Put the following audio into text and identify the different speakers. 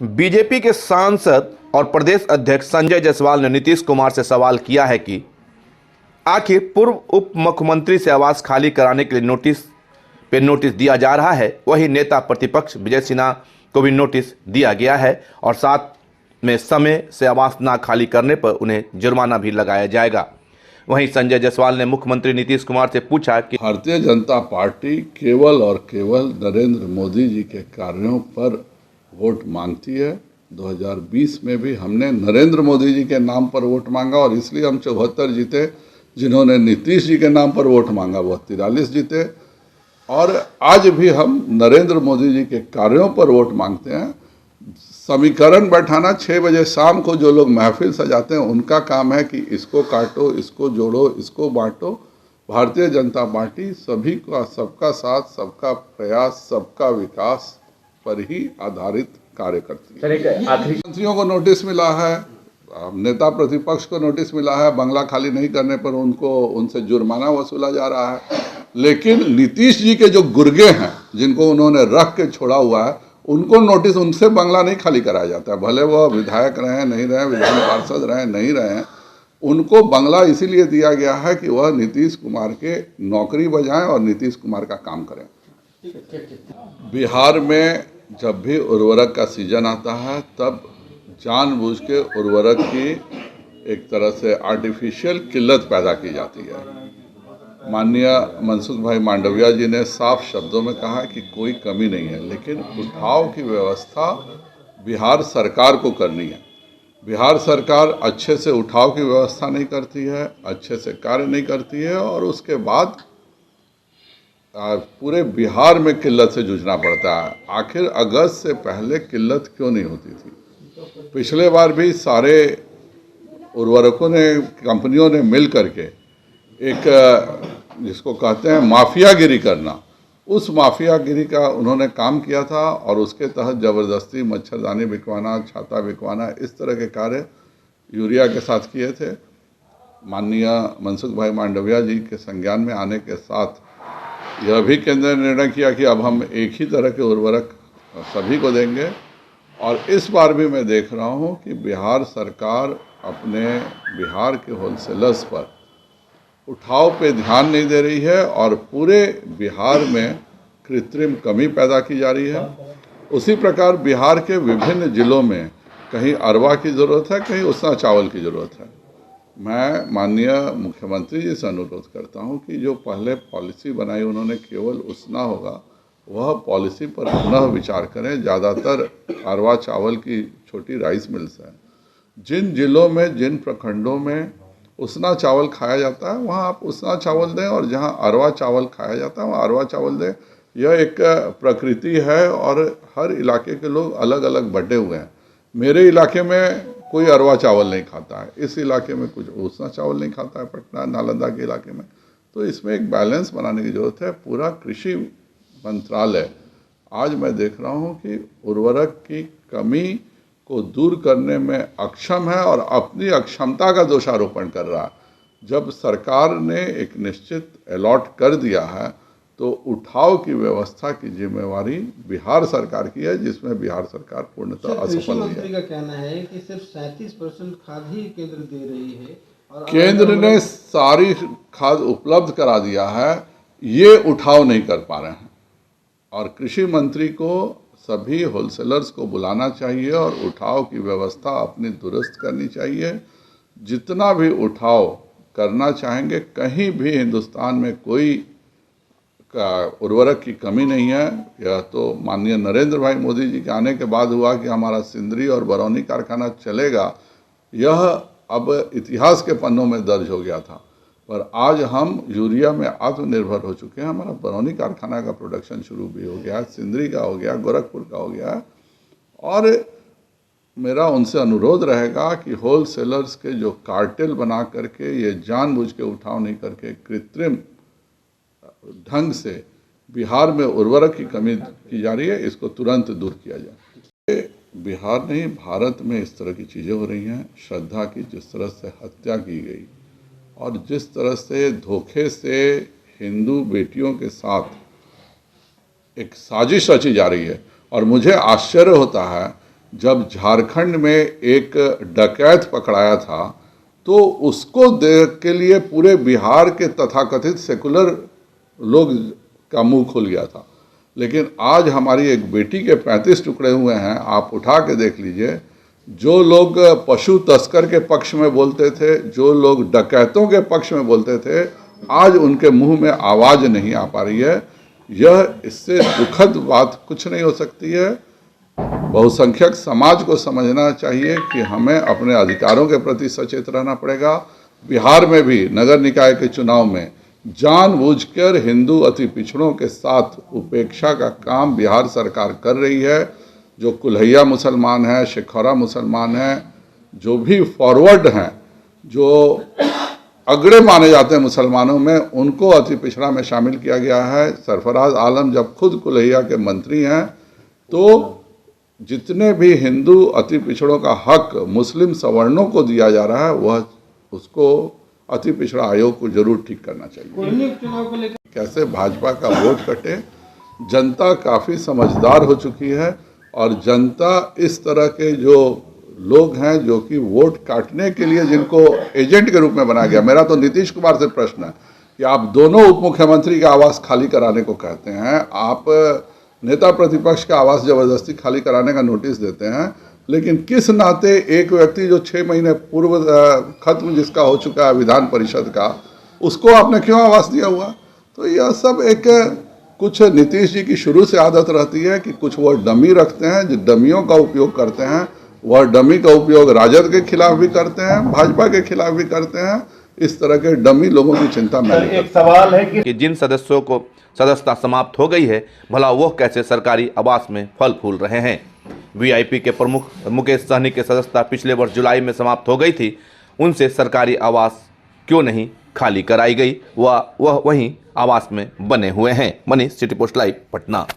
Speaker 1: BJP के सांसद और प्रदेश अध्यक्ष संजय जायसवाल ने नीतीश कुमार से सवाल किया है कि आखिर पूर्व उप मुख्यमंत्री से आवास खाली कराने के लिए नोटिस दिया जा रहा है, वही नेता प्रतिपक्ष विजय सिन्हा को भी नोटिस दिया गया है और साथ में समय से आवास ना खाली करने पर उन्हें जुर्माना भी लगाया जाएगा। वहीं संजय जायसवाल ने मुख्यमंत्री नीतीश कुमार से पूछा कि
Speaker 2: भारतीय जनता पार्टी केवल और केवल नरेंद्र मोदी जी के कार्यों पर वोट मांगती है। 2020 में भी हमने नरेंद्र मोदी जी के नाम पर वोट मांगा और इसलिए हम 74 जीते। जिन्होंने नीतीश जी के नाम पर वोट मांगा वह 43 जीते। और आज भी हम नरेंद्र मोदी जी के कार्यों पर वोट मांगते हैं। समीकरण बैठाना 6 बजे शाम को जो लोग महफिल सजाते हैं उनका काम है कि इसको काटो, इसको जोड़ो, इसको बांटो। भारतीय जनता पार्टी सभी का, सबका साथ, सबका प्रयास, सबका विकास पर ही आधारित कार्य करती है। मंत्रियों को नोटिस मिला है, नेता प्रतिपक्ष को नोटिस मिला है, बंगला खाली नहीं करने पर उनसे जुर्माना वसूला जा रहा है। लेकिन नीतीश जी के जो गुर्गे हैं जिनको उन्होंने रख के छोड़ा हुआ है उनको नोटिस, उनसे बंगला नहीं खाली कराया जाता है। भले वह विधायक रहे नहीं रहे, विधान पार्षद रहे नहीं रहे, उनको बंगला इसीलिए दिया गया है कि वह नीतीश कुमार के नौकरी बजाएं और नीतीश कुमार का काम करें। बिहार में जब भी उर्वरक का सीजन आता है तब जानबूझ के उर्वरक की एक तरह से आर्टिफिशियल किल्लत पैदा की जाती है। माननीय मनसुख भाई मांडविया जी ने साफ शब्दों में कहा कि कोई कमी नहीं है, लेकिन उठाव की व्यवस्था बिहार सरकार को करनी है। बिहार सरकार अच्छे से उठाव की व्यवस्था नहीं करती है, अच्छे से कार्य नहीं करती है और उसके बाद पूरे बिहार में किल्लत से जूझना पड़ता है। आखिर अगस्त से पहले किल्लत क्यों नहीं होती थी? पिछले बार भी सारे उर्वरकों ने, कंपनियों ने मिल करके एक जिसको कहते हैं माफियागिरी करना, उस माफियागिरी का उन्होंने काम किया था और उसके तहत ज़बरदस्ती मच्छरदानी बिकवाना, छाता बिकवाना, इस तरह के कार्य यूरिया के साथ किए थे। माननीय मनसुख भाई मांडविया जी के संज्ञान में आने के साथ यह भी केंद्र ने निर्णय किया कि अब हम एक ही तरह के उर्वरक सभी को देंगे। और इस बार भी मैं देख रहा हूँ कि बिहार सरकार अपने बिहार के होलसेलर्स पर उठाव पे ध्यान नहीं दे रही है और पूरे बिहार में कृत्रिम कमी पैदा की जा रही है। उसी प्रकार बिहार के विभिन्न जिलों में कहीं अरवा की ज़रूरत है, कहीं उसना चावल की ज़रूरत है। मैं माननीय मुख्यमंत्री जी से अनुरोध करता हूं कि जो पहले पॉलिसी बनाई उन्होंने केवल उसना होगा, वह पॉलिसी पर पुनः विचार करें। ज़्यादातर अरवा चावल की छोटी राइस मिल्स हैं। जिन जिलों में, जिन प्रखंडों में उसना चावल खाया जाता है वहाँ आप उसना चावल दें और जहाँ अरवा चावल खाया जाता है वहाँ अरवा चावल दें। यह एक प्रकृति है और हर इलाके के लोग अलग अलग बटे हुए हैं। मेरे इलाके में कोई अरवा चावल नहीं खाता है, इस इलाके में कुछ उसना चावल नहीं खाता है, पटना नालंदा के इलाके में। तो इसमें एक बैलेंस बनाने की ज़रूरत है। पूरा कृषि मंत्रालय आज मैं देख रहा हूँ कि उर्वरक की कमी को दूर करने में अक्षम है और अपनी अक्षमता का दोषारोपण कर रहा है। जब सरकार ने एक निश्चित अलॉट कर दिया है तो उठाव की व्यवस्था की जिम्मेवारी बिहार सरकार की है, जिसमें बिहार सरकार पूर्णतः असफल हुई है।
Speaker 3: का कहना है कि सिर्फ 37% खाद ही केंद्र दे रही है और
Speaker 2: केंद्र ने सारी खाद उपलब्ध करा दिया है, ये उठाव नहीं कर पा रहे हैं। और कृषि मंत्री को सभी होलसेलर्स को बुलाना चाहिए और उठाव की व्यवस्था अपनी दुरुस्त करनी चाहिए। जितना भी उठाव करना चाहेंगे, कहीं भी हिंदुस्तान में कोई उर्वरक की कमी नहीं है। यह तो माननीय नरेंद्र भाई मोदी जी के आने के बाद हुआ कि हमारा सिंदरी और बरौनी कारखाना चलेगा, यह अब इतिहास के पन्नों में दर्ज हो गया था। पर आज हम यूरिया में आत्मनिर्भर हो चुके हैं। हमारा बरौनी कारखाना का प्रोडक्शन शुरू भी हो गया, सिंदरी का हो गया, गोरखपुर का हो गया। और मेरा उनसे अनुरोध रहेगा कि होलसेलर्स के जो कार्टेल बना करके ये जानबूझ के उठाव नहीं करके कृत्रिम ढंग से बिहार में उर्वरक की कमी की जा रही है, इसको तुरंत दूर किया जाए। बिहार नहीं, भारत में इस तरह की चीज़ें हो रही हैं। श्रद्धा की जिस तरह से हत्या की गई और जिस तरह से धोखे से हिंदू बेटियों के साथ एक साजिश रची जा रही है, और मुझे आश्चर्य होता है जब झारखंड में एक डकैत पकड़ाया था तो उसको देख के लिए पूरे बिहार के तथाकथित सेकुलर लोग का मुंह खुल गया था। लेकिन आज हमारी एक बेटी के 35 टुकड़े हुए हैं, आप उठा के देख लीजिए। जो लोग पशु तस्कर के पक्ष में बोलते थे, जो लोग डकैतों के पक्ष में बोलते थे, आज उनके मुंह में आवाज़ नहीं आ पा रही है। यह इससे दुखद बात कुछ नहीं हो सकती है। बहुसंख्यक समाज को समझना चाहिए कि हमें अपने अधिकारों के प्रति सचेत रहना पड़ेगा। बिहार में भी नगर निकाय के चुनाव में जानबूझकर हिंदू अति पिछड़ों के साथ उपेक्षा का काम बिहार सरकार कर रही है। जो कुल्हैया मुसलमान हैं, शेखौरा मुसलमान हैं, जो भी फॉरवर्ड हैं, जो अगड़े माने जाते हैं मुसलमानों में, उनको अति पिछड़ा में शामिल किया गया है। सरफराज आलम जब खुद कुल्हैया के मंत्री हैं, तो जितने भी हिंदू अति पिछड़ों का हक मुस्लिम सवर्णों को दिया जा रहा है, वह उसको अति पिछड़ा आयोग को जरूर ठीक करना चाहिए।
Speaker 3: कोयले उपचुनाव को लेकर
Speaker 2: कैसे भाजपा का वोट कटे, जनता काफ़ी समझदार हो चुकी है और जनता इस तरह के जो लोग हैं जो कि वोट काटने के लिए जिनको एजेंट के रूप में बनाया गया। मेरा तो नीतीश कुमार से प्रश्न है कि आप दोनों उप मुख्यमंत्री का आवास खाली कराने को कहते हैं, आप नेता प्रतिपक्ष का आवास जबरदस्ती खाली कराने का नोटिस देते हैं, लेकिन किस नाते एक व्यक्ति जो 6 महीने पूर्व खत्म जिसका हो चुका है विधान परिषद का, उसको आपने क्यों आवास दिया हुआ? तो यह सब एक कुछ नीतीश जी की शुरू से आदत रहती है कि कुछ वो डमी रखते हैं, जो डमियों का उपयोग करते हैं। वह डमी का उपयोग राजद के खिलाफ भी करते हैं, भाजपा के खिलाफ भी करते हैं। इस तरह के डमी लोगों की चिंता में नहीं
Speaker 4: एक सवाल है
Speaker 1: कि जिन सदस्यों को सदस्यता समाप्त हो गई है, भला वो कैसे सरकारी आवास में फल फूल रहे हैं। वीआईपी के प्रमुख मुकेश सहनी की सदस्यता पिछले वर्ष जुलाई में समाप्त हो गई थी। उनसे सरकारी आवास क्यों नहीं खाली कराई गई? वह वहीं आवास में बने हुए हैं। Manish, city post live, Patna.